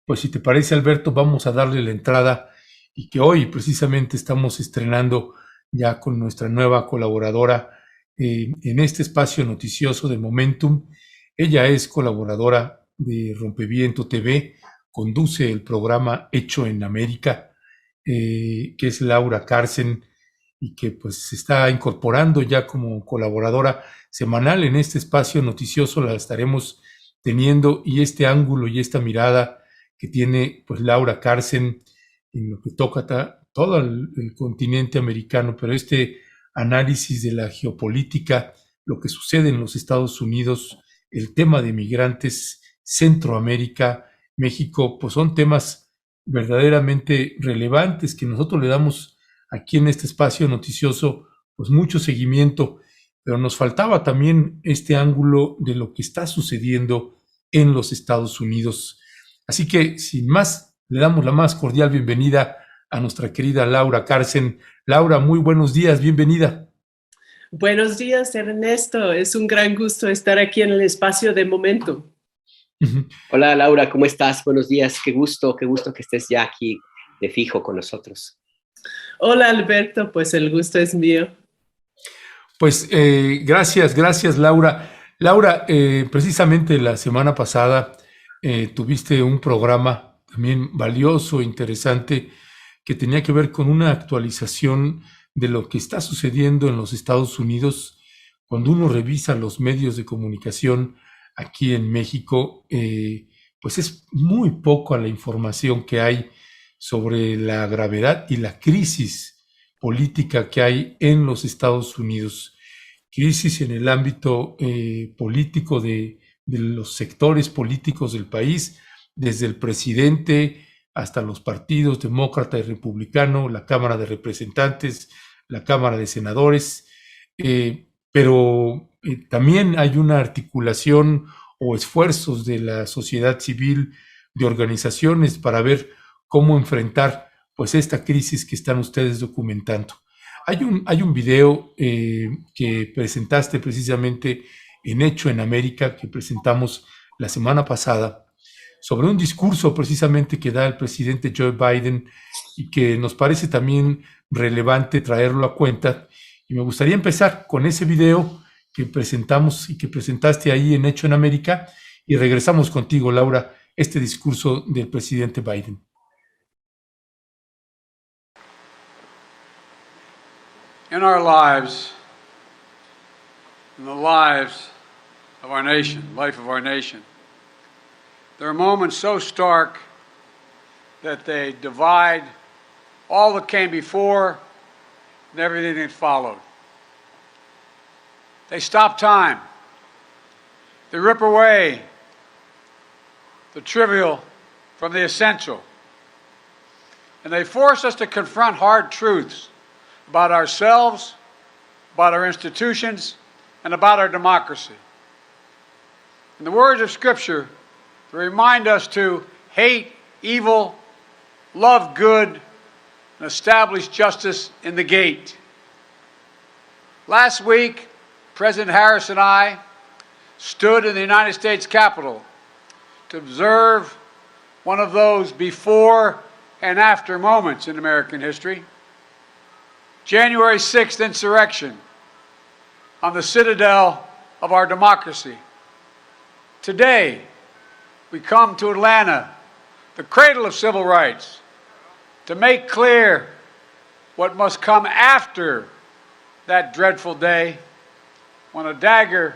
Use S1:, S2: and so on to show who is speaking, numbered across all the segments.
S1: Pues si te parece, Alberto, vamos a darle la entrada y que hoy precisamente estamos estrenando ya con nuestra nueva colaboradora en este espacio noticioso de Momentum. Ella es colaboradora de Rompeviento TV, conduce el programa Hecho en América, que es Laura Carsen, y que pues se está incorporando ya como colaboradora semanal en este espacio noticioso. La estaremos teniendo, y este ángulo y esta mirada que tiene pues Laura Carsen en lo que toca todo el continente americano, pero este análisis de la geopolítica, lo que sucede en los Estados Unidos, el tema de migrantes, Centroamérica, México, pues son temas verdaderamente relevantes que nosotros le damos aquí en este espacio noticioso pues mucho seguimiento, pero nos faltaba también este ángulo de lo que está sucediendo en los Estados Unidos. Así que, sin más, le damos la más cordial bienvenida a nuestra querida Laura Carsen. Laura, muy buenos días, bienvenida.
S2: Buenos días, Ernesto. Es un gran gusto estar aquí en el espacio de Momento.
S3: Hola, Laura, ¿cómo estás? Buenos días. Qué gusto que estés ya aquí de fijo con nosotros.
S2: Hola, Alberto. Pues el gusto es mío.
S1: Pues gracias, Laura. Laura, precisamente la semana pasada tuviste un programa también valioso, interesante, que tenía que ver con una actualización de lo que está sucediendo en los Estados Unidos. Cuando uno revisa los medios de comunicación aquí en México, pues es muy poca la información que hay sobre la gravedad y la crisis política que hay en los Estados Unidos. Crisis en el ámbito político de los sectores políticos del país, desde el presidente hasta los partidos demócrata y republicano, la Cámara de Representantes, la Cámara de Senadores, pero también hay una articulación o esfuerzos de la sociedad civil, de organizaciones para ver cómo enfrentar pues esta crisis que están ustedes documentando. Hay un video que presentaste precisamente en Hecho en América, que presentamos la semana pasada, sobre un discurso precisamente que da el presidente Joe Biden y que nos parece también relevante traerlo a cuenta. Y me gustaría empezar con ese video que presentamos y que presentaste ahí en Hecho en América, y regresamos contigo, Laura, este discurso del presidente Biden.
S4: In our lives, in the lives of our nation, life of our nation, there are moments so stark that they divide all that came before and everything that followed. They stop time. They rip away the trivial from the essential. And they force us to confront hard truths about ourselves, about our institutions, and about our democracy. In the words of Scripture, they remind us to hate evil, love good, and establish justice in the gate. Last week, President Harris and I stood in the United States Capitol to observe one of those before and after moments in American history. January 6th insurrection on the citadel of our democracy. Today, we come to Atlanta, the cradle of civil rights, to make clear what must come after that dreadful day when a dagger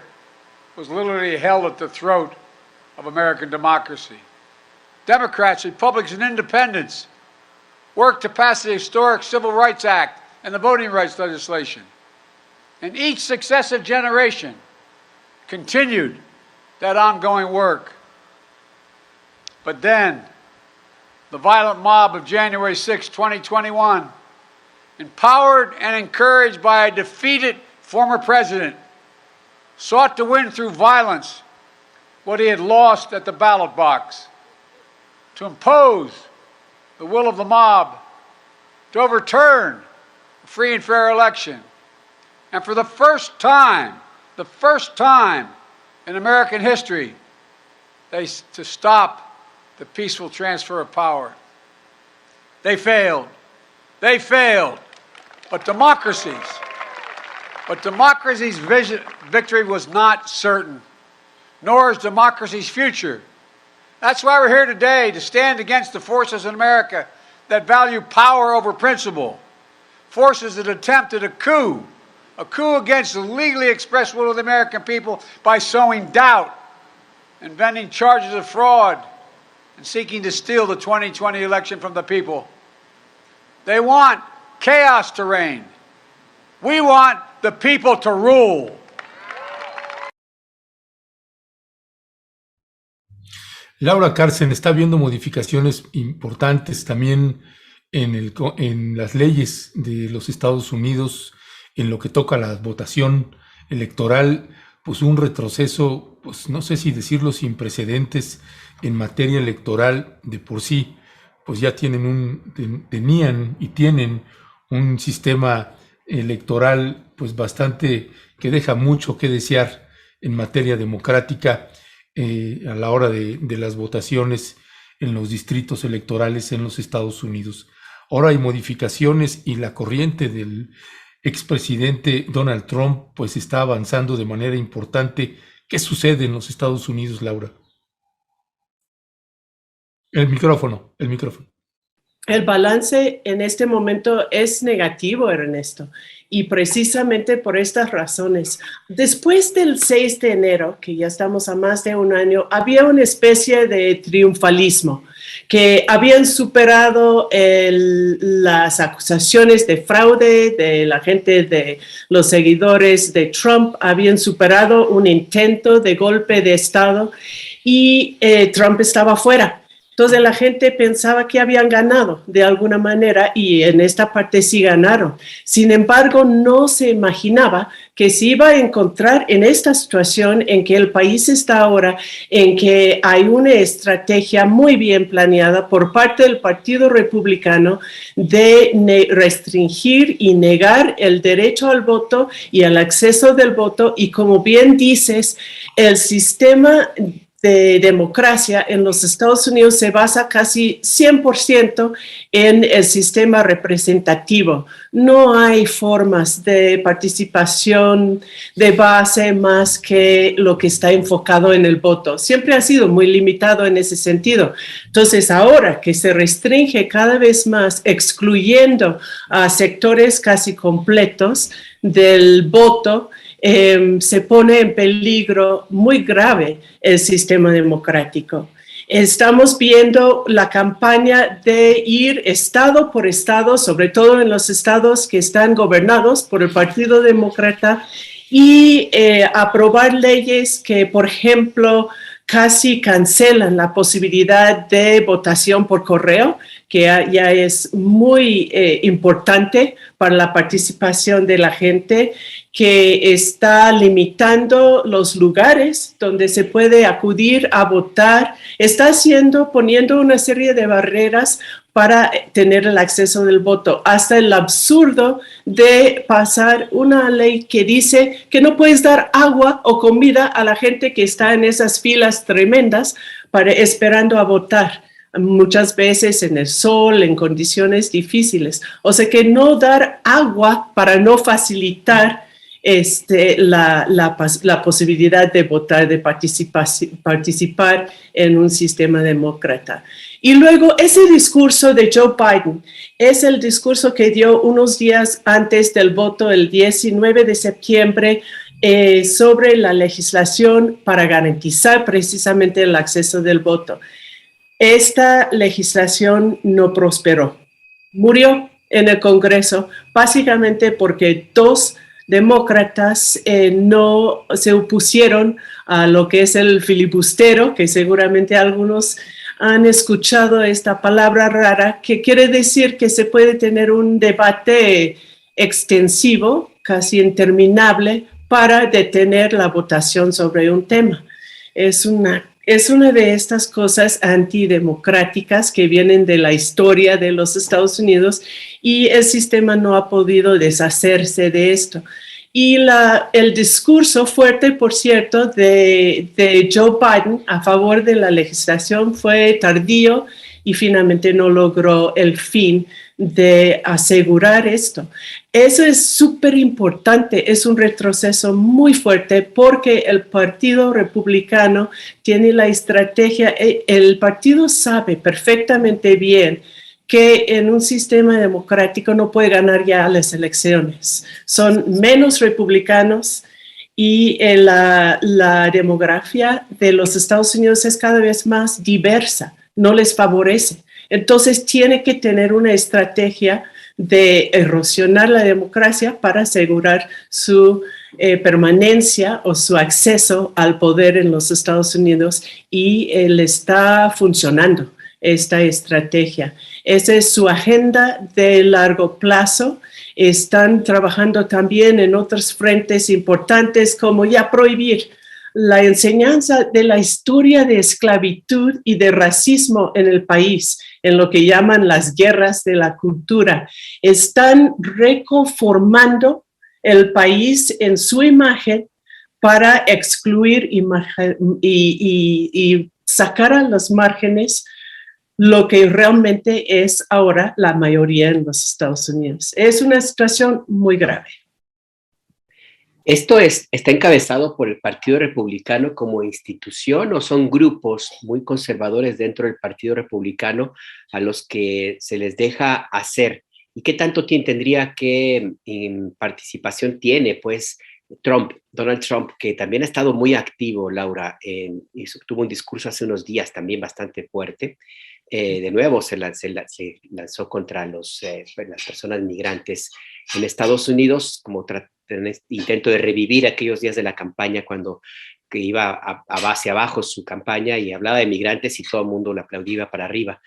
S4: was literally held at the throat of American democracy. Democrats, Republicans, and Independents worked to pass the historic Civil Rights Act and the voting rights legislation. And each successive generation continued that ongoing work. But then, the violent mob of January 6, 2021, empowered and encouraged by a defeated former president, sought to win through violence what he had lost at the ballot box, to impose the will of the mob, to overturn a free and fair election, and for the first time in American history, to stop the peaceful transfer of power. They failed. They failed. But democracy's victory was not certain, nor is democracy's future. That's why we're here today, to stand against the forces in America that value power over principle, forces that attempted a coup against the legally expressed will of the American people by sowing doubt, inventing charges of fraud, and seeking to steal the 2020 election from the people. They want chaos to reign. We want the people to rule.
S1: Laura Carlsen, está habiendo modificaciones importantes también en las leyes de los Estados Unidos en lo que toca a la votación electoral, pues un retroceso, pues no sé si decirlo, sin precedentes en materia electoral. De por sí, pues ya tenían y tienen un sistema electoral pues bastante, que deja mucho que desear en materia democrática a la hora de las votaciones en los distritos electorales en los Estados Unidos. Ahora hay modificaciones y la corriente del expresidente Donald Trump pues está avanzando de manera importante. ¿Qué sucede en los Estados Unidos, Laura? El micrófono.
S2: El balance en este momento es negativo, Ernesto, y precisamente por estas razones. Después del 6 de enero, que ya estamos a más de un año, había una especie de triunfalismo, que habían superado las acusaciones de fraude de la gente, de los seguidores de Trump, habían superado un intento de golpe de Estado y Trump estaba fuera. Entonces la gente pensaba que habían ganado de alguna manera y en esta parte sí ganaron. Sin embargo, no se imaginaba que se iba a encontrar en esta situación en que el país está ahora, en que hay una estrategia muy bien planeada por parte del Partido Republicano de restringir y negar el derecho al voto y al acceso del voto. Y como bien dices, el sistema de democracia en los Estados Unidos se basa casi 100% en el sistema representativo. No hay formas de participación de base más que lo que está enfocado en el voto. Siempre ha sido muy limitado en ese sentido. Entonces, ahora que se restringe cada vez más, excluyendo a sectores casi completos del voto, se pone en peligro muy grave el sistema democrático. Estamos viendo la campaña de ir estado por estado, sobre todo en los estados que están gobernados por el Partido Demócrata, y aprobar leyes que, por ejemplo, casi cancelan la posibilidad de votación por correo, que ya es muy importante para la participación de la gente, que está limitando los lugares donde se puede acudir a votar, está poniendo una serie de barreras para tener el acceso del voto, hasta el absurdo de pasar una ley que dice que no puedes dar agua o comida a la gente que está en esas filas tremendas esperando a votar, muchas veces en el sol, en condiciones difíciles. O sea que no dar agua para no facilitar la posibilidad de votar, de participar en un sistema demócrata. Y luego ese discurso de Joe Biden es el discurso que dio unos días antes del voto, el 19 de septiembre, sobre la legislación para garantizar precisamente el acceso del voto. Esta legislación no prosperó, murió en el Congreso, básicamente porque dos demócratas no se opusieron a lo que es el filibustero, que seguramente algunos han escuchado esta palabra rara, que quiere decir que se puede tener un debate extensivo, casi interminable, para detener la votación sobre un tema. Es una de estas cosas antidemocráticas que vienen de la historia de los Estados Unidos y el sistema no ha podido deshacerse de esto. Y el discurso fuerte, por cierto, de Joe Biden a favor de la legislación fue tardío y finalmente no logró el fin de asegurar esto. Eso es súper importante, es un retroceso muy fuerte porque el Partido Republicano tiene la estrategia, el partido sabe perfectamente bien que en un sistema democrático no puede ganar ya las elecciones. Son menos republicanos y la demografía de los Estados Unidos es cada vez más diversa, no les favorece. Entonces tiene que tener una estrategia de erosionar la democracia para asegurar su permanencia o su acceso al poder en los Estados Unidos y le está funcionando esta estrategia. Esa es su agenda de largo plazo. Están trabajando también en otros frentes importantes como ya prohibir la enseñanza de la historia de esclavitud y de racismo en el país, en lo que llaman las guerras de la cultura. Están reconformando el país en su imagen para excluir y sacar a los márgenes lo que realmente es ahora la mayoría en los Estados Unidos. Es una situación muy grave.
S3: ¿Esto está encabezado por el Partido Republicano como institución o son grupos muy conservadores dentro del Partido Republicano a los que se les deja hacer? ¿Y qué tanto tendría que participación tiene, Donald Trump, que también ha estado muy activo, Laura, y tuvo un discurso hace unos días también bastante fuerte? De nuevo se lanzó contra las personas migrantes en Estados Unidos como intento de revivir aquellos días de la campaña cuando que iba hacia abajo su campaña y hablaba de migrantes y todo el mundo lo aplaudía para arriba.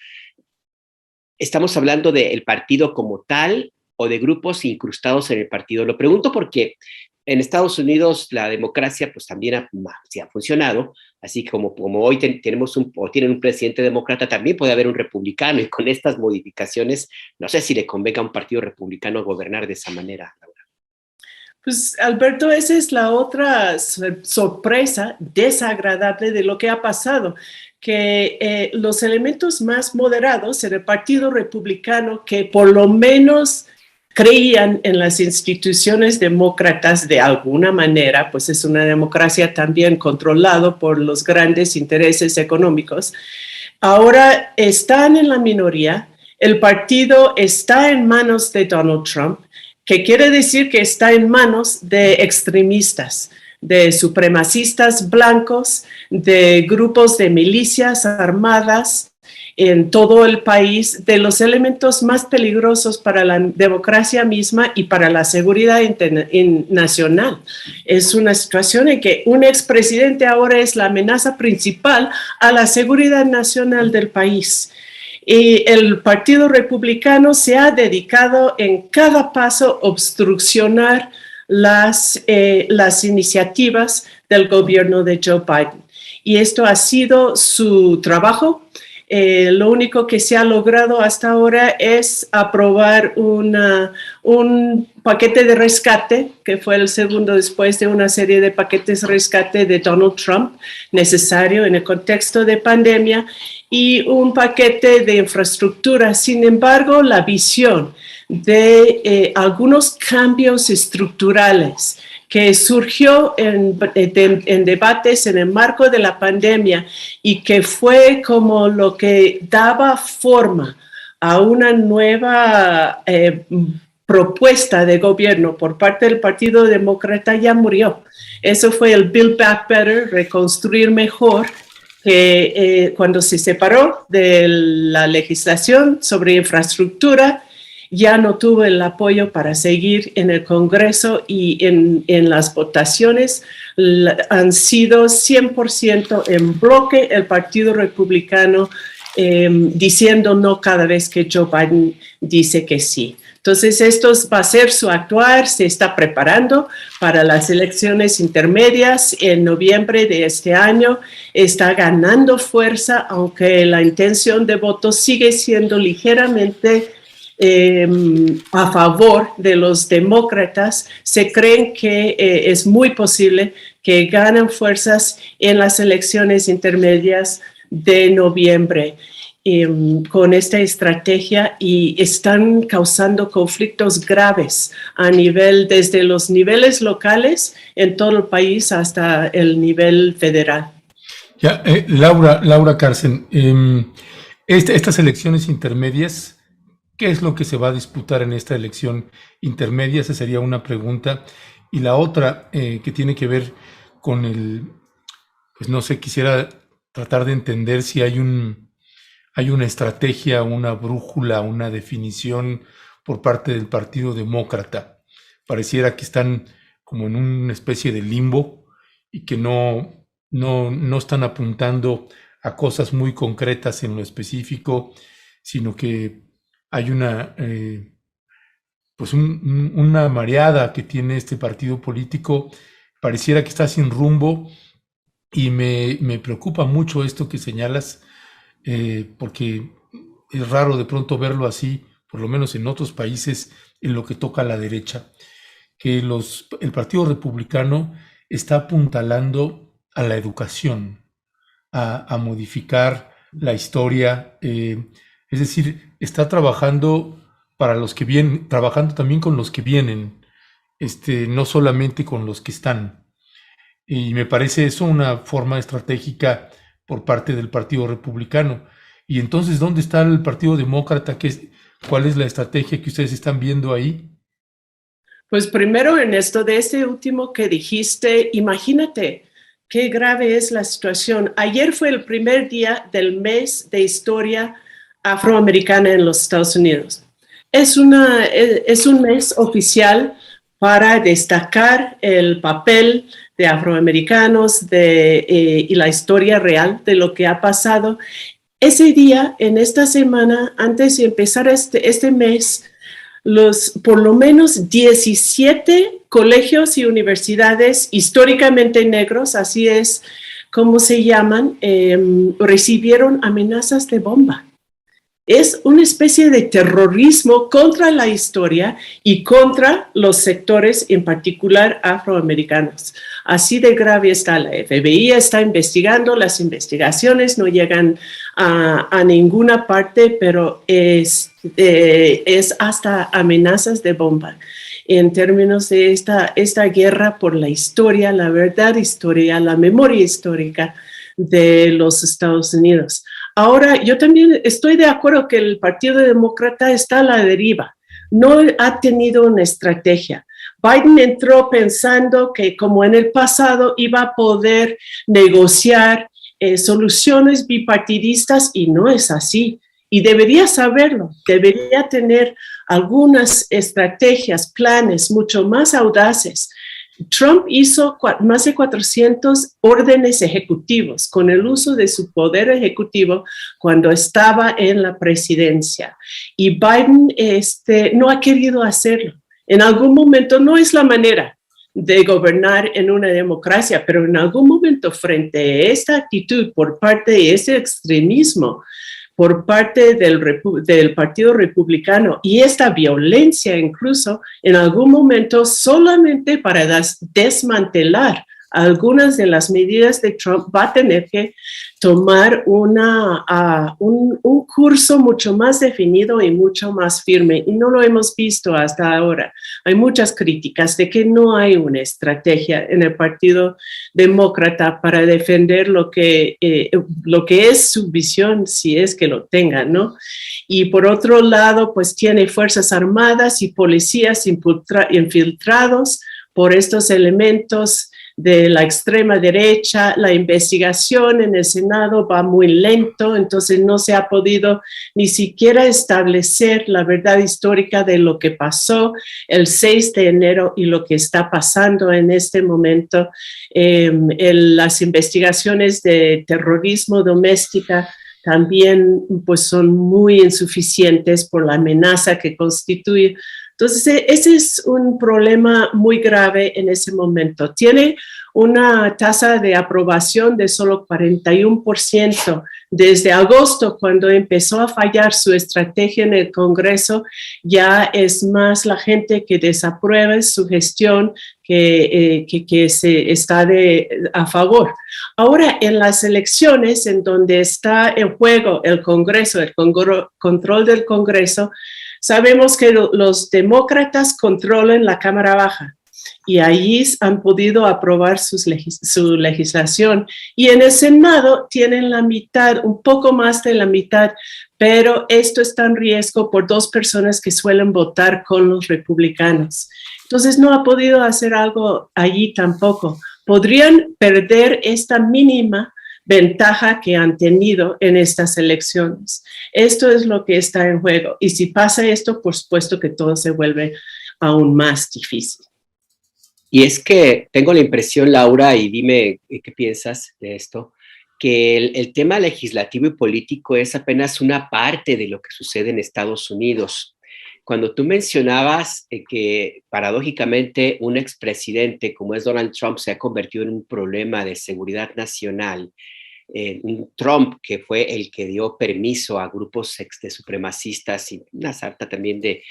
S3: ¿Estamos hablando del partido como tal o de grupos incrustados en el partido? Lo pregunto porque en Estados Unidos la democracia pues también ha funcionado, así que como hoy tienen un presidente demócrata, también puede haber un republicano, y con estas modificaciones no sé si le convenga a un partido republicano gobernar de esa manera, Laura.
S2: Pues Alberto, esa es la otra sorpresa desagradable de lo que ha pasado, que los elementos más moderados en el Partido Republicano, que por lo menos creían en las instituciones demócratas de alguna manera, pues es una democracia también controlada por los grandes intereses económicos, ahora están en la minoría. El partido está en manos de Donald Trump, que quiere decir que está en manos de extremistas, de supremacistas blancos, de grupos de milicias armadas en todo el país, de los elementos más peligrosos para la democracia misma y para la seguridad nacional. Es una situación en que un expresidente ahora es la amenaza principal a la seguridad nacional del país. Y el Partido Republicano se ha dedicado en cada paso a obstruccionar las iniciativas del gobierno de Joe Biden. Y esto ha sido su trabajo. Lo único que se ha logrado hasta ahora es aprobar un paquete de rescate, que fue el segundo después de una serie de paquetes de rescate de Donald Trump, necesario en el contexto de pandemia, y un paquete de infraestructura. Sin embargo, la visión de algunos cambios estructurales que surgió en debates en el marco de la pandemia y que fue como lo que daba forma a una nueva propuesta de gobierno por parte del Partido Demócrata, ya murió. Eso fue el Build Back Better, reconstruir mejor, que cuando se separó de la legislación sobre infraestructura, ya no tuvo el apoyo para seguir en el Congreso, y en las votaciones han sido 100% en bloque el Partido Republicano diciendo no cada vez que Joe Biden dice que sí. Entonces, esto va a ser su actuar. Se está preparando para las elecciones intermedias en noviembre de este año. Está ganando fuerza, aunque la intención de voto sigue siendo ligeramente a favor de los demócratas, se creen que es muy posible que ganen fuerzas en las elecciones intermedias de noviembre con esta estrategia, y están causando conflictos graves desde los niveles locales en todo el país hasta el nivel federal.
S1: Ya, Laura Carsten, estas elecciones intermedias, ¿qué es lo que se va a disputar en esta elección intermedia? Esa sería una pregunta. Y la otra, que tiene que ver con pues no sé, quisiera tratar de entender si hay una estrategia, una brújula, una definición por parte del Partido Demócrata. Pareciera que están como en una especie de limbo y que no están apuntando a cosas muy concretas en lo específico, sino que hay pues una mareada que tiene este partido político. Pareciera que está sin rumbo, y me preocupa mucho esto que señalas, porque es raro de pronto verlo así, por lo menos en otros países, en lo que toca a la derecha, que el Partido Republicano está apuntalando a la educación, a modificar la historia, es decir, está trabajando para los que vienen, trabajando también con los que vienen, no solamente con los que están. Y me parece eso una forma estratégica por parte del Partido Republicano. Y entonces, ¿dónde está el Partido Demócrata? ¿Cuál es la estrategia que ustedes están viendo ahí?
S2: Pues primero, en esto de este último que dijiste, imagínate qué grave es la situación. Ayer fue el primer día del mes de historia afroamericana en los Estados Unidos. Es un mes oficial para destacar el papel de afroamericanos y la historia real de lo que ha pasado. Ese día, en esta semana, antes de empezar este mes, por lo menos 17 colegios y universidades históricamente negros, así es como se llaman, recibieron amenazas de bomba. Es una especie de terrorismo contra la historia y contra los sectores, en particular afroamericanos. Así de grave está. La FBI está investigando, las investigaciones no llegan a ninguna parte, pero es hasta amenazas de bomba en términos de esta guerra por la historia, la verdad histórica, la memoria histórica de los Estados Unidos. Ahora, yo también estoy de acuerdo que el Partido Demócrata está a la deriva, no ha tenido una estrategia. Biden entró pensando que, como en el pasado, iba a poder negociar soluciones bipartidistas, y no es así. Y debería saberlo, debería tener algunas estrategias, planes mucho más audaces. Trump hizo más de 400 órdenes ejecutivos con el uso de su poder ejecutivo cuando estaba en la presidencia. Y Biden no ha querido hacerlo. En algún momento no es la manera de gobernar en una democracia, pero en algún momento, frente a esta actitud por parte de ese extremismo, por parte del Partido Republicano, y esta violencia incluso, en algún momento, solamente para desmantelar algunas de las medidas de Trump, va a tener que tomar un curso mucho más definido y mucho más firme, y no lo hemos visto hasta ahora. Hay muchas críticas de que no hay una estrategia en el Partido Demócrata para defender lo que es su visión, si es que lo tenga, ¿no? Y por otro lado, pues tiene fuerzas armadas y policías infiltrados por estos elementos de la extrema derecha. La investigación en el Senado va muy lento, entonces no se ha podido ni siquiera establecer la verdad histórica de lo que pasó el 6 de enero y lo que está pasando en este momento. Las investigaciones de terrorismo doméstica también pues son muy insuficientes por la amenaza que constituye. Entonces, ese es un problema muy grave en ese momento. Tiene una tasa de aprobación de solo 41% Desde agosto, cuando empezó a fallar su estrategia en el Congreso, ya es más la gente que desaprueba su gestión que se está a favor. Ahora, en las elecciones, en donde está en juego el Congreso, el control del Congreso, sabemos que los demócratas controlan la Cámara Baja y ahí han podido aprobar su legislación. Y en el Senado tienen la mitad, un poco más de la mitad, pero esto está en riesgo por 2 personas que suelen votar con los republicanos. Entonces no ha podido hacer algo allí tampoco. Podrían perder esta mínima ventaja que han tenido en estas elecciones. Esto es lo que está en juego. Y si pasa esto, por supuesto que todo se vuelve aún más difícil.
S3: Y es que tengo la impresión, Laura, y dime qué piensas de esto, que el tema legislativo y político es apenas una parte de lo que sucede en Estados Unidos. Cuando tú mencionabas que paradójicamente un expresidente como es Donald Trump se ha convertido en un problema de seguridad nacional, un Trump que fue el que dio permiso a grupos supremacistas y una sarta también de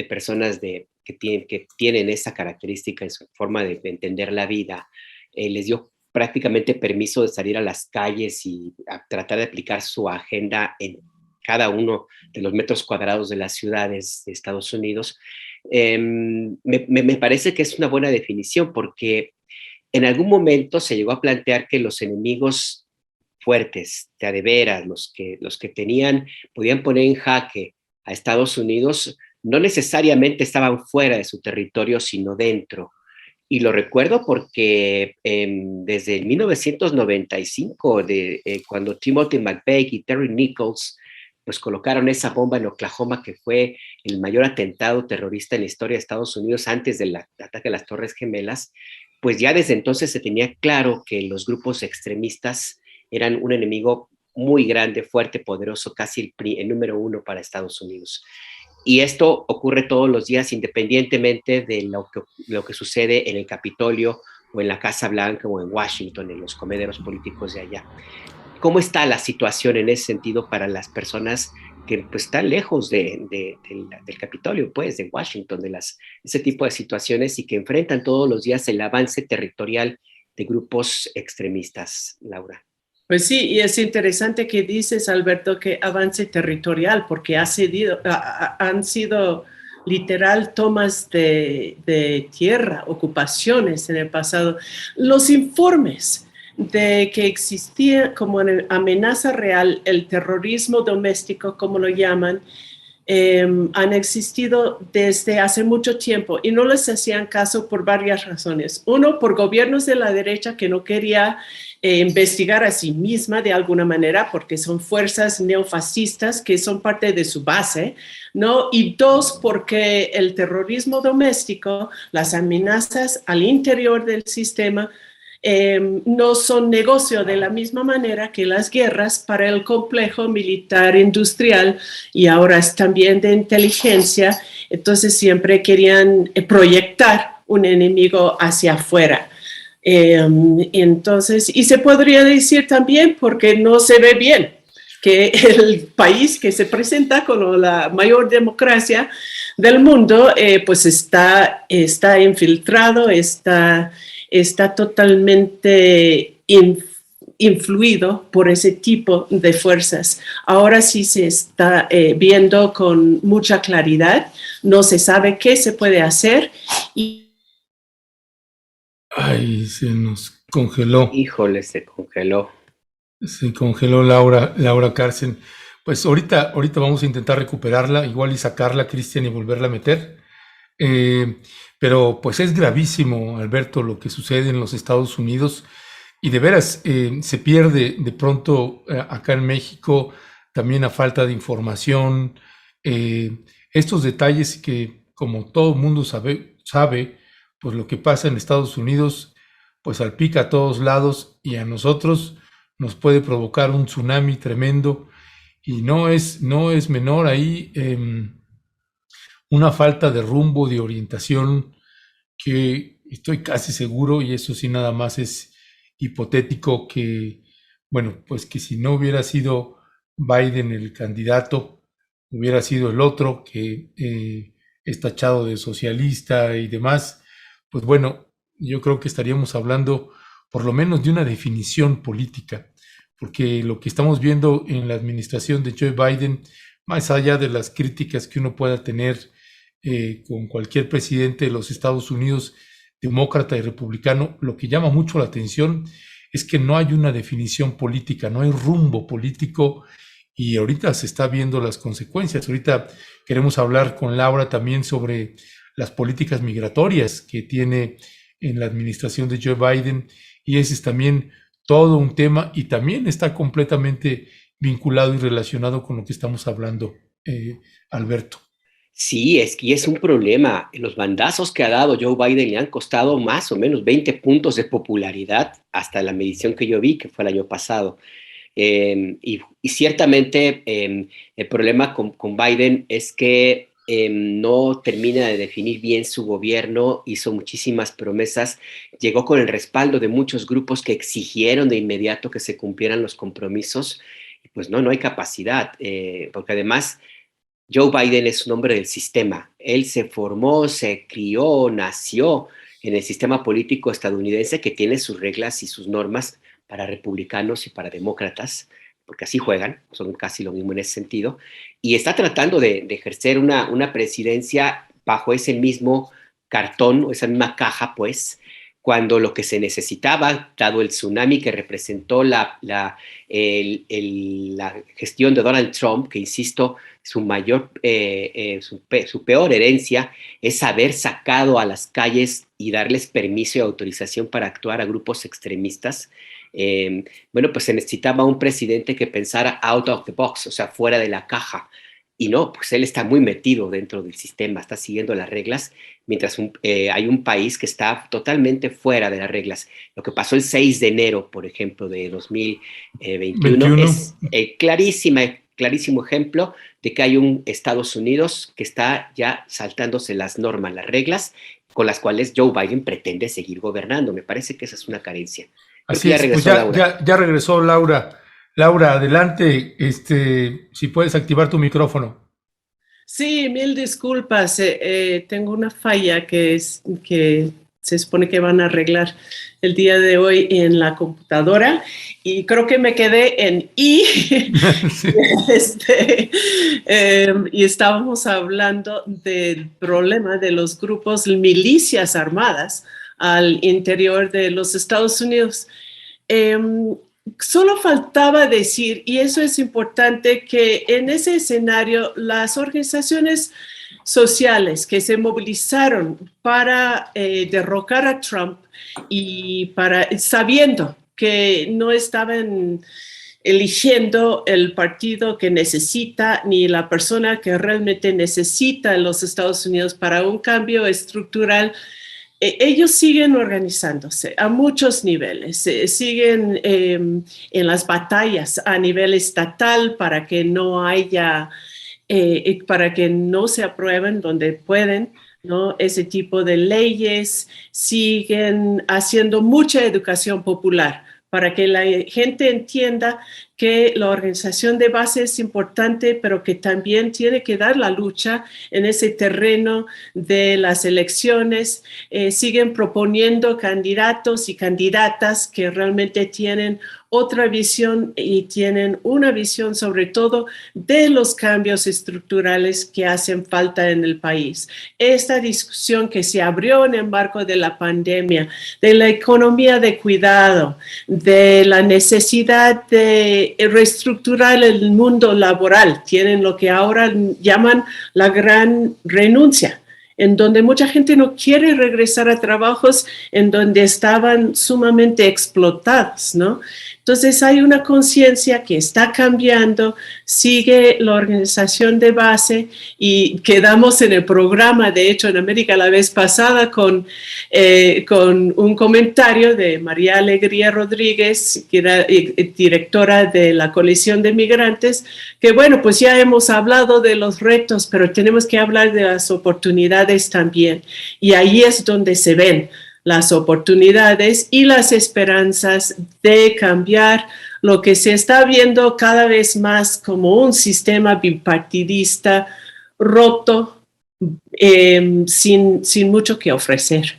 S3: personas que tienen esa característica en su forma de entender la vida, les dio prácticamente permiso de salir a las calles y a tratar de aplicar su agenda en cada uno de los metros cuadrados de las ciudades de Estados Unidos. Me parece que es una buena definición porque en algún momento se llegó a plantear que los enemigos fuertes, de veras, los que podían poner en jaque a Estados Unidos, no necesariamente estaban fuera de su territorio, sino dentro. Y lo recuerdo porque desde 1995, cuando Timothy McVeigh y Terry Nichols pues colocaron esa bomba en Oklahoma, que fue el mayor atentado terrorista en la historia de Estados Unidos antes del ataque a las Torres Gemelas, pues ya desde entonces se tenía claro que los grupos extremistas eran un enemigo muy grande, fuerte, poderoso, casi el número 1 para Estados Unidos. Y esto ocurre todos los días, independientemente de lo que sucede en el Capitolio o en la Casa Blanca o en Washington, en los comederos políticos de allá. ¿Cómo está la situación en ese sentido para las personas que pues, están lejos del Capitolio, pues, de Washington, ese tipo de situaciones y que enfrentan todos los días el avance territorial de grupos extremistas, Laura?
S2: Pues sí, y es interesante que dices, Alberto, que avance territorial, porque han sido literal tomas de tierra, ocupaciones en el pasado. Los informes de que existía como amenaza real el terrorismo doméstico, como lo llaman, han existido desde hace mucho tiempo y no les hacían caso por varias razones. Uno, por gobiernos de la derecha que no quería investigar a sí misma de alguna manera porque son fuerzas neofascistas que son parte de su base, ¿no? Y 2, porque el terrorismo doméstico, las amenazas al interior del sistema, no son negocio de la misma manera que las guerras para el complejo militar industrial y ahora es también de inteligencia. Entonces siempre querían proyectar un enemigo hacia afuera. Entonces, y se podría decir también porque no se ve bien que el país que se presenta como la mayor democracia del mundo, pues está infiltrado, está totalmente influido por ese tipo de fuerzas. Ahora sí se está viendo con mucha claridad, no se sabe qué se puede hacer y
S1: Ay, se nos congeló.
S3: Híjole, se congeló.
S1: Se congeló Laura Carson. Pues ahorita vamos a intentar recuperarla, igual y sacarla, Cristian, y volverla a meter. Pero pues es gravísimo, Alberto, lo que sucede en los Estados Unidos. Y de veras, se pierde de pronto acá en México también a falta de información. Estos detalles que, como todo el mundo sabe, pues lo que pasa en Estados Unidos, pues salpica a todos lados y a nosotros nos puede provocar un tsunami tremendo. Y no es menor ahí una falta de rumbo, de orientación, que estoy casi seguro, y eso sí nada más es hipotético, que bueno, pues que si no hubiera sido Biden el candidato, hubiera sido el otro que es tachado de socialista y demás, pues bueno, yo creo que estaríamos hablando por lo menos de una definición política, porque lo que estamos viendo en la administración de Joe Biden, más allá de las críticas que uno pueda tener con cualquier presidente de los Estados Unidos, demócrata y republicano, lo que llama mucho la atención es que no hay una definición política, no hay rumbo político y ahorita se está viendo las consecuencias. Ahorita queremos hablar con Laura también sobre las políticas migratorias que tiene en la administración de Joe Biden y ese es también todo un tema y también está completamente vinculado y relacionado con lo que estamos hablando, Alberto.
S3: Sí, y es un problema. Los bandazos que ha dado Joe Biden le han costado más o menos 20 puntos de popularidad hasta la medición que yo vi, que fue el año pasado. Y ciertamente el problema con Biden es que no termina de definir bien su gobierno, hizo muchísimas promesas, llegó con el respaldo de muchos grupos que exigieron de inmediato que se cumplieran los compromisos, y pues no hay capacidad, porque además Joe Biden es un hombre del sistema. Él se formó, se crió, nació en el sistema político estadounidense que tiene sus reglas y sus normas para republicanos y para demócratas, porque así juegan, son casi lo mismo en ese sentido, y está tratando de ejercer una presidencia bajo ese mismo cartón, o esa misma caja, pues, cuando lo que se necesitaba, dado el tsunami que representó la gestión de Donald Trump, que insisto, su peor herencia es haber sacado a las calles y darles permiso y autorización para actuar a grupos extremistas. Bueno, pues se necesitaba un presidente que pensara out of the box, o sea, fuera de la caja. Y no, pues él está muy metido dentro del sistema, está siguiendo las reglas, mientras hay un país que está totalmente fuera de las reglas. Lo que pasó el 6 de enero, por ejemplo, de 2021, es clarísimo ejemplo de que hay un Estados Unidos que está ya saltándose las normas, las reglas con las cuales Joe Biden pretende seguir gobernando. Me parece que esa es una carencia.
S1: Así es, pues ya regresó Laura. Laura, adelante, si puedes activar tu micrófono.
S2: Sí, mil disculpas. Tengo una falla que se supone que van a arreglar el día de hoy en la computadora y creo que me quedé en I. Sí. Y estábamos hablando del problema de los grupos milicias armadas al interior de los Estados Unidos. Solo faltaba decir, y eso es importante, que en ese escenario las organizaciones sociales que se movilizaron para derrocar a Trump y sabiendo que no estaban eligiendo el partido que necesita ni la persona que realmente necesita en los Estados Unidos para un cambio estructural, ellos siguen organizándose a muchos niveles, siguen en las batallas a nivel estatal para que no haya, para que no se aprueben donde pueden, ¿no? Ese tipo de leyes, siguen haciendo mucha educación popular para que la gente entienda que la organización de base es importante, pero que también tiene que dar la lucha en ese terreno de las elecciones. Siguen proponiendo candidatos y candidatas que realmente tienen otra visión y tienen una visión sobre todo de los cambios estructurales que hacen falta en el país. Esta discusión que se abrió en el marco de la pandemia, de la economía de cuidado, de la necesidad de reestructurar el mundo laboral, tienen lo que ahora llaman la gran renuncia, en donde mucha gente no quiere regresar a trabajos en donde estaban sumamente explotados, ¿no? Entonces hay una conciencia que está cambiando, sigue la organización de base y quedamos en el programa, de hecho en América la vez pasada con un comentario de María Alegría Rodríguez, que era directora de la Coalición de Migrantes, que bueno, pues ya hemos hablado de los retos, pero tenemos que hablar de las oportunidades también. Y ahí es donde se ven las oportunidades y las esperanzas de cambiar lo que se está viendo cada vez más como un sistema bipartidista roto, sin mucho que ofrecer.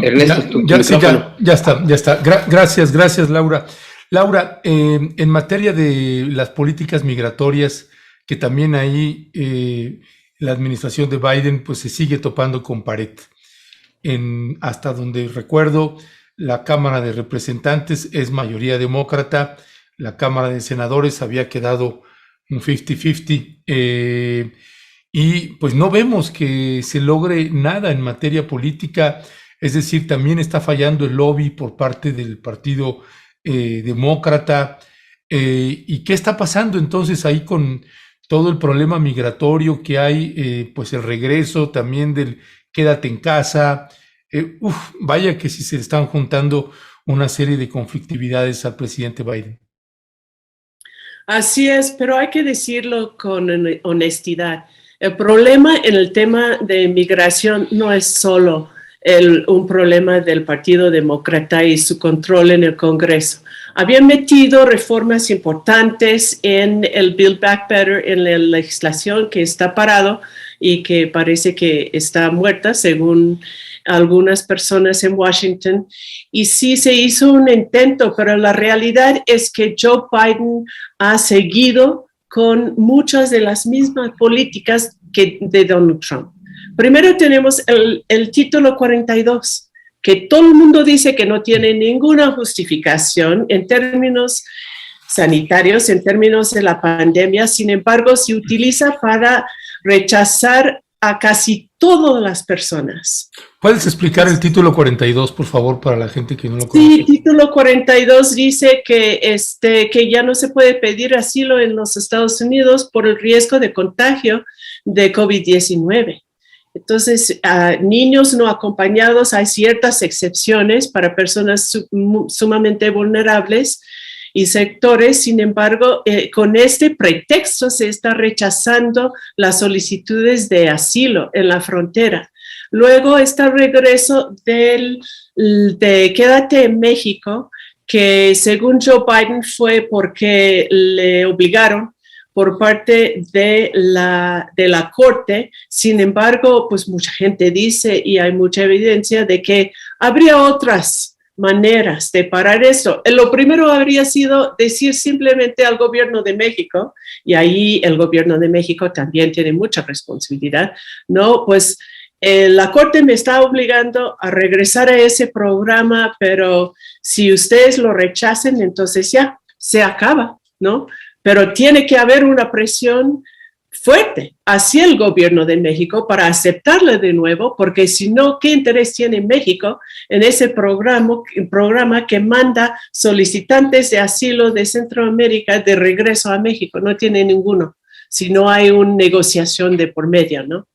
S3: Ernesto, tu
S1: Sí,
S3: micrófono.
S1: ya está, ya está. Gracias, Laura. Laura, en materia de las políticas migratorias, que también ahí la administración de Biden pues se sigue topando con pared. Hasta donde recuerdo, la Cámara de Representantes es mayoría demócrata, la Cámara de Senadores había quedado un 50-50, y pues no vemos que se logre nada en materia política. Es decir, también está fallando el lobby por parte del Partido Demócrata. ¿Y qué está pasando entonces ahí con todo el problema migratorio que hay? Pues el regreso también del quédate en casa. Vaya que si se están juntando una serie de conflictividades al presidente Biden.
S2: Así es, pero hay que decirlo con honestidad. El problema en el tema de migración no es solo un problema del Partido Demócrata y su control en el Congreso. Habían metido reformas importantes en el Build Back Better, en la legislación que está parado y que parece que está muerta, según algunas personas en Washington. Y sí se hizo un intento, pero la realidad es que Joe Biden ha seguido con muchas de las mismas políticas que de Donald Trump. Primero tenemos el título 42, que todo el mundo dice que no tiene ninguna justificación en términos sanitarios, en términos de la pandemia. Sin embargo, se utiliza para rechazar a casi todas las personas.
S1: ¿Puedes explicar el título 42, por favor, para la gente que no lo conoce?
S2: Sí, el título 42 dice que ya no se puede pedir asilo en los Estados Unidos por el riesgo de contagio de COVID-19. Entonces, a niños no acompañados hay ciertas excepciones para personas sumamente vulnerables y sectores. Sin embargo, con este pretexto se está rechazando las solicitudes de asilo en la frontera. Luego está el regreso de Quédate en México, que según Joe Biden fue porque le obligaron por parte de la Corte. Sin embargo, pues mucha gente dice, y hay mucha evidencia de que habría otras maneras de parar esto. Lo primero habría sido decir simplemente al gobierno de México, y ahí el gobierno de México también tiene mucha responsabilidad, ¿no? Pues la Corte me está obligando a regresar a ese programa, pero si ustedes lo rechacen, entonces ya se acaba, ¿no? Pero tiene que haber una presión fuerte hacia el gobierno de México para aceptarla de nuevo, porque si no, ¿qué interés tiene México en ese programa que manda solicitantes de asilo de Centroamérica de regreso a México? No tiene ninguno, si no hay una negociación de por medio, ¿no?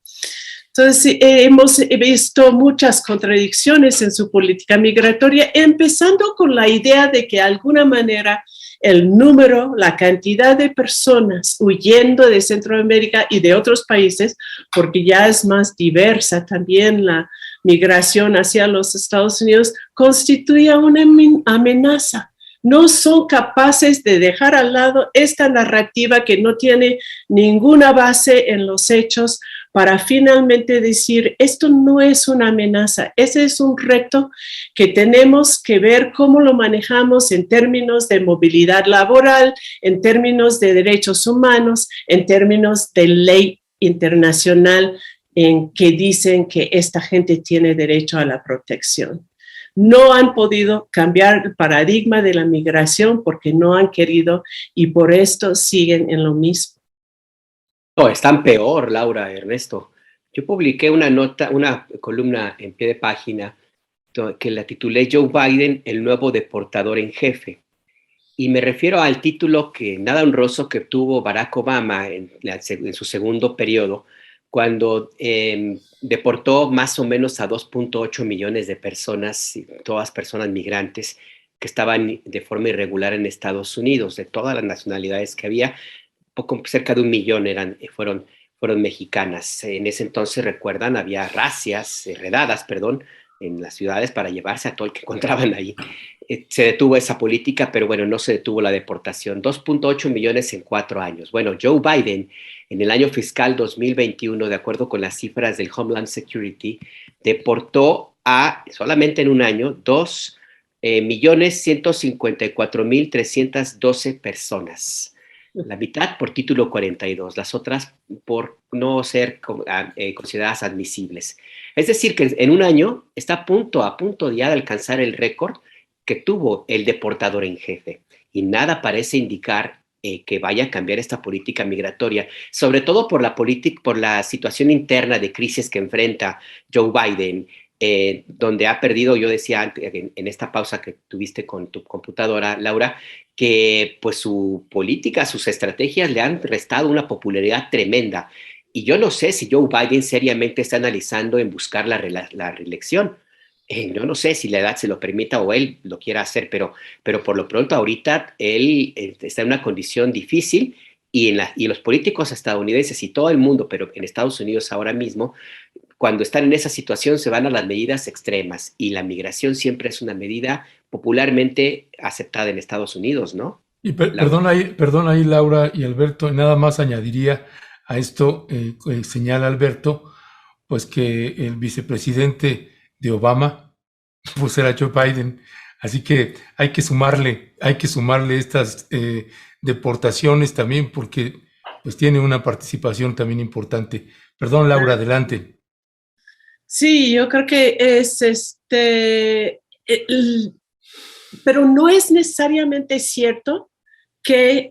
S2: Entonces, hemos visto muchas contradicciones en su política migratoria, empezando con la idea de que de alguna manera el número, la cantidad de personas huyendo de Centroamérica y de otros países, porque ya es más diversa también la migración hacia los Estados Unidos, constituye una amenaza. No son capaces de dejar al lado esta narrativa que no tiene ninguna base en los hechos para finalmente decir, esto no es una amenaza, ese es un reto que tenemos que ver cómo lo manejamos en términos de movilidad laboral, en términos de derechos humanos, en términos de ley internacional en que dicen que esta gente tiene derecho a la protección. No han podido cambiar el paradigma de la migración porque no han querido y por esto siguen en lo mismo.
S3: No, están peor, Laura, Ernesto. Yo publiqué una columna en pie de página que la titulé Joe Biden, el nuevo deportador en jefe. Y me refiero al título que nada honroso que tuvo Barack Obama en su segundo periodo, cuando deportó más o menos a 2.8 millones de personas, todas personas migrantes que estaban de forma irregular en Estados Unidos, de todas las nacionalidades que había. Poco cerca de 1 millón fueron mexicanas. En ese entonces, recuerdan, había redadas, en las ciudades para llevarse a todo el que encontraban ahí. Se detuvo esa política, pero bueno, no se detuvo la deportación. 2.8 millones en 4 años. Bueno, Joe Biden, en el año fiscal 2021, de acuerdo con las cifras del Homeland Security, deportó solamente en un año, 2.154.312 personas. La mitad por título 42, las otras por no ser consideradas admisibles. Es decir, que en un año está a punto ya de alcanzar el récord que tuvo el deportador en jefe. Y nada parece indicar que vaya a cambiar esta política migratoria, sobre todo por la situación interna de crisis que enfrenta Joe Biden, donde ha perdido, yo decía en esta pausa que tuviste con tu computadora, Laura, que pues su política, sus estrategias le han restado una popularidad tremenda. Y yo no sé si Joe Biden seriamente está analizando en buscar la reelección. Yo no sé si la edad se lo permita o él lo quiera hacer, pero por lo pronto ahorita él está en una condición difícil y los políticos estadounidenses y todo el mundo, pero en Estados Unidos ahora mismo, cuando están en esa situación se van a las medidas extremas y la migración siempre es una medida popularmente aceptada en Estados Unidos, ¿no?
S1: Y perdón ahí, Laura y Alberto, nada más añadiría a esto, señala Alberto, pues que el vicepresidente de Obama, pues era Joe Biden, así que hay que sumarle estas deportaciones también, porque pues tiene una participación también importante. Perdón, Laura, adelante.
S2: Sí, yo creo que es pero no es necesariamente cierto que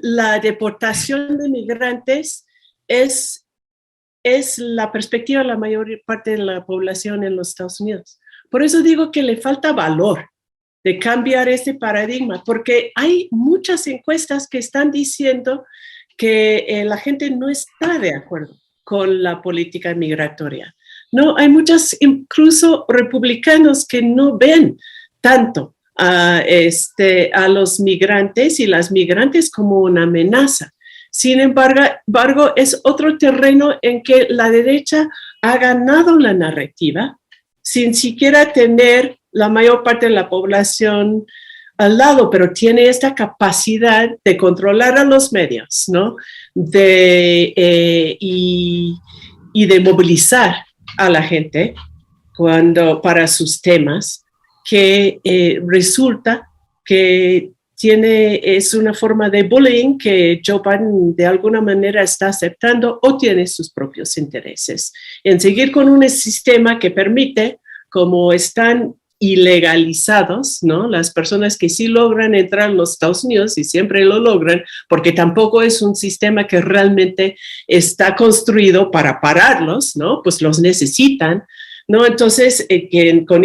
S2: la deportación de migrantes es la perspectiva de la mayor parte de la población en los Estados Unidos. Por eso digo que le falta valor de cambiar este paradigma, porque hay muchas encuestas que están diciendo que la gente no está de acuerdo con la política migratoria. No, hay muchos, incluso republicanos, que no ven tanto a los migrantes y las migrantes como una amenaza. Sin embargo, es otro terreno en que la derecha ha ganado la narrativa sin siquiera tener la mayor parte de la población al lado, pero tiene esta capacidad de controlar a los medios, ¿no? Y de movilizar a la gente para sus temas, que resulta que es una forma de bullying que Joe Biden de alguna manera está aceptando o tiene sus propios intereses en seguir con un sistema que permite, como están ilegalizados, ¿no? Las personas que sí logran entrar a los Estados Unidos y siempre lo logran, porque tampoco es un sistema que realmente está construido para pararlos, ¿no? Pues los necesitan, ¿no? Entonces, con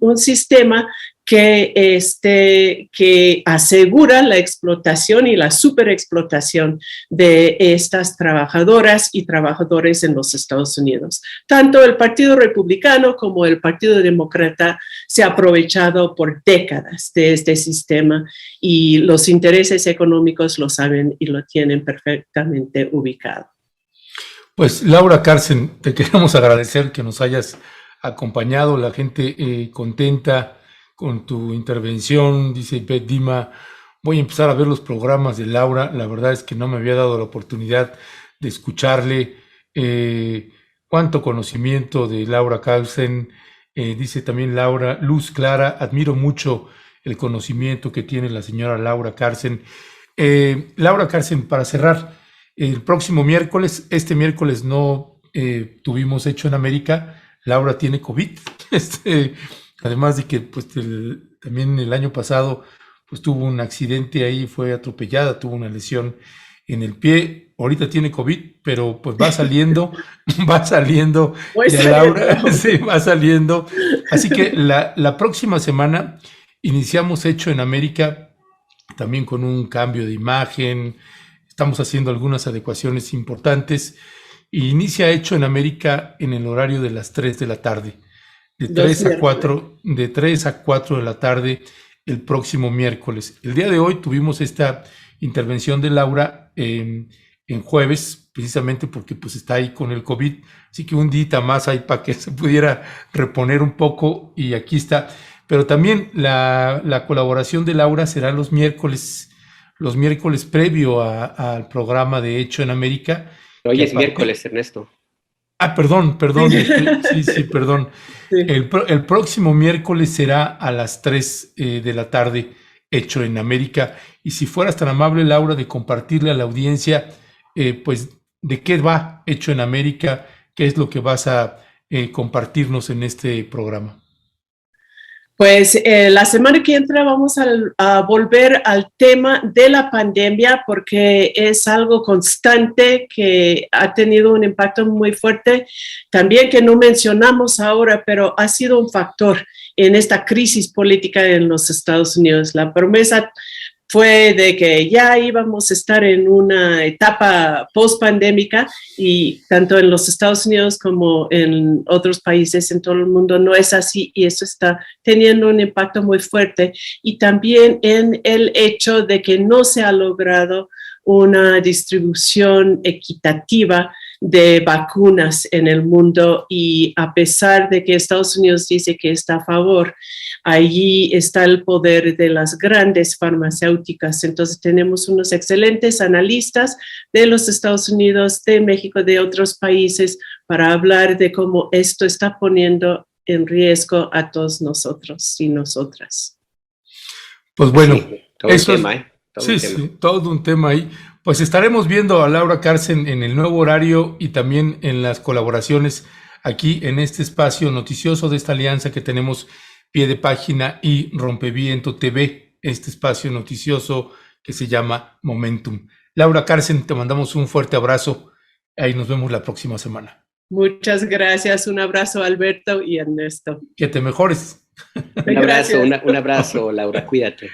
S2: un sistema que asegura la explotación y la superexplotación de estas trabajadoras y trabajadores en los Estados Unidos. Tanto el Partido Republicano como el Partido Demócrata se ha aprovechado por décadas de este sistema y los intereses económicos lo saben y lo tienen perfectamente ubicado.
S1: Pues Laura Carlsen, te queremos agradecer que nos hayas acompañado, la gente contenta con tu intervención, dice Beth Dima, voy a empezar a ver los programas de Laura, la verdad es que no me había dado la oportunidad de escucharle, cuánto conocimiento de Laura Carlsen, dice también Laura, Luz Clara, admiro mucho el conocimiento que tiene la señora Laura Carlsen. Laura Carlsen, para cerrar, el próximo miércoles, este miércoles no tuvimos Hecho en América, Laura tiene COVID, además de que pues, también el año pasado pues, tuvo un accidente ahí, fue atropellada, tuvo una lesión en el pie, ahorita tiene COVID, pero pues va saliendo Laura, sí, va saliendo. Así que la próxima semana iniciamos Hecho en América, también con un cambio de imagen, estamos haciendo algunas adecuaciones importantes, y inicia Hecho en América en el horario de las 3 de la tarde. De 3 a 4 de la tarde el próximo miércoles. El día de hoy tuvimos esta intervención de Laura en jueves, precisamente porque pues está ahí con el COVID, así que un día más hay para que se pudiera reponer un poco y aquí está. Pero también la colaboración de Laura será los miércoles previo al programa de Hecho en América.
S3: Hoy es miércoles, Ernesto.
S1: Perdón, sí, perdón.
S2: Sí.
S1: El próximo miércoles será a las 3 de la tarde, Hecho en América. Y si fueras tan amable, Laura, de compartirle a la audiencia, pues, de qué va Hecho en América, qué es lo que vas a compartirnos en este programa.
S2: Pues la semana que entra vamos a volver al tema de la pandemia porque es algo constante que ha tenido un impacto muy fuerte, también que no mencionamos ahora, pero ha sido un factor en esta crisis política en los Estados Unidos. La promesa fue de que ya íbamos a estar en una etapa post-pandémica y tanto en los Estados Unidos como en otros países en todo el mundo no es así y eso está teniendo un impacto muy fuerte y también en el hecho de que no se ha logrado una distribución equitativa de vacunas en el mundo y a pesar de que Estados Unidos dice que está a favor, allí está el poder de las grandes farmacéuticas. Entonces tenemos unos excelentes analistas de los Estados Unidos, de México, de otros países para hablar de cómo esto está poniendo en riesgo a todos nosotros y nosotras.
S1: Pues bueno,
S3: Sí, todo un tema,
S1: todo un tema ahí. Pues estaremos viendo a Laura Carsen en el nuevo horario y también en las colaboraciones aquí en este espacio noticioso de esta alianza que tenemos Pie de Página y Rompeviento TV, este espacio noticioso que se llama Momentum. Laura Carsen, te mandamos un fuerte abrazo. Ahí nos vemos la próxima semana.
S2: Muchas gracias. Un abrazo, Alberto y Ernesto.
S1: Que te mejores.
S3: Un abrazo, un abrazo, Laura, cuídate.